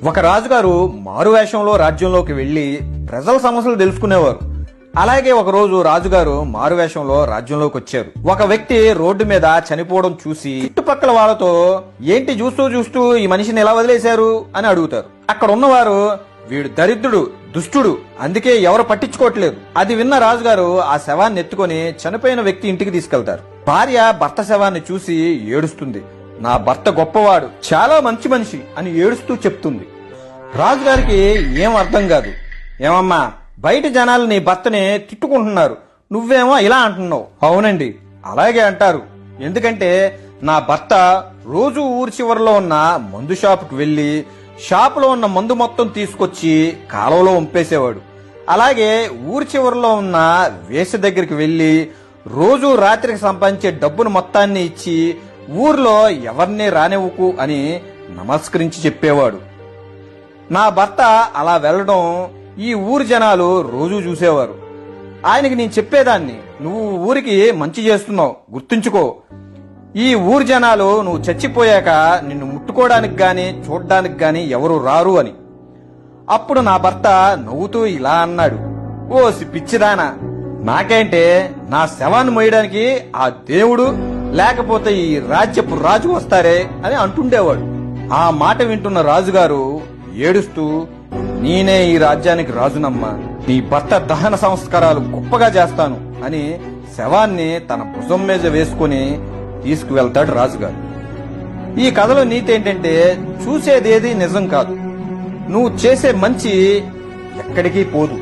ఒక రాజుగారు మారువేషంలో రాజ్యంలోకి వెళ్లి ప్రజల సమస్యలు తెలుసుకునేవారు. అలాగే ఒకరోజు రాజుగారు మారువేషంలో రాజ్యంలోకి వచ్చారు. ఒక వ్యక్తి రోడ్డు మీద చనిపోవడం చూసి చుట్టుపక్కల వాళ్ళతో ఏంటి చూస్తూ చూస్తూ ఈ మనిషిని ఎలా వదిలేశారు అని అడుగుతారు. అక్కడ ఉన్నవారు వీడు దరిద్రుడు, దుష్టుడు, అందుకే ఎవరు పట్టించుకోవట్లేదు. అది విన్న రాజుగారు ఆ శవాన్ని ఎత్తుకొని చనిపోయిన వ్యక్తి ఇంటికి తీసుకెళ్తారు. భార్య భర్త శవాన్ని చూసి ఏడుస్తుంది. నా భర్త గొప్పవాడు, చాలా మంచి మనిషి అని ఏడుస్తూ చెప్తుంది. రాజుగారికి ఏం అర్థం కాదు. ఏమమ్మా, బయట జనాలు నీ భర్తని తిట్టుకుంటున్నారు, నువ్వేమో ఇలా అంటున్నావు. అవునండి, అలాగే అంటారు. ఎందుకంటే నా భర్త రోజు ఊరి చివరిలో ఉన్న మందు షాపుకి వెళ్లి షాపులో ఉన్న మందు మొత్తం తీసుకొచ్చి కాలువలో వంపేసేవాడు. అలాగే ఊరి చివరిలో ఉన్న వేసి దగ్గరికి వెళ్లి రోజు రాత్రికి సంపాదించే డబ్బును మొత్తాన్ని ఇచ్చి ఊర్లో ఎవరిని రానివ్వకు అని నమస్కరించి చెప్పేవాడు. నా భర్త అలా వెళ్లడం ఈ ఊరి జనాలు రోజూ చూసేవారు. ఆయనకి నేను చెప్పేదాన్ని, నువ్వు ఊరికి మంచి చేస్తున్నావు, గుర్తుంచుకో. ఈ ఊరి జనాలు నువ్వు చచ్చిపోయాక నిన్ను ముట్టుకోవడానికి గాని చూడ్డానికి గాని ఎవరు రారు అని. అప్పుడు నా భర్త నవ్వుతూ ఇలా అన్నాడు, ఓసి పిచ్చిదానా, నాకేంటే నా శవాన్ని మోయడానికి ఆ దేవుడు లేకపోతే ఈ రాజ్యపు రాజు వస్తారే అని అంటుండేవాడు. ఆ మాట వింటున్న రాజుగారు ఏడుస్తూ, నేనే ఈ రాజ్యానికి రాజునమ్మా, నీ భర్త దహన సంస్కారాలు గొప్పగా చేస్తాను అని శవాన్ని తన భుజం మీద వేసుకుని తీసుకువెళ్తాడు రాజుగారు. ఈ కథలో నీతి ఏంటంటే, చూసేదేది నిజం కాదు, నువ్వు చేసే మంచి ఎక్కడికి పోదు.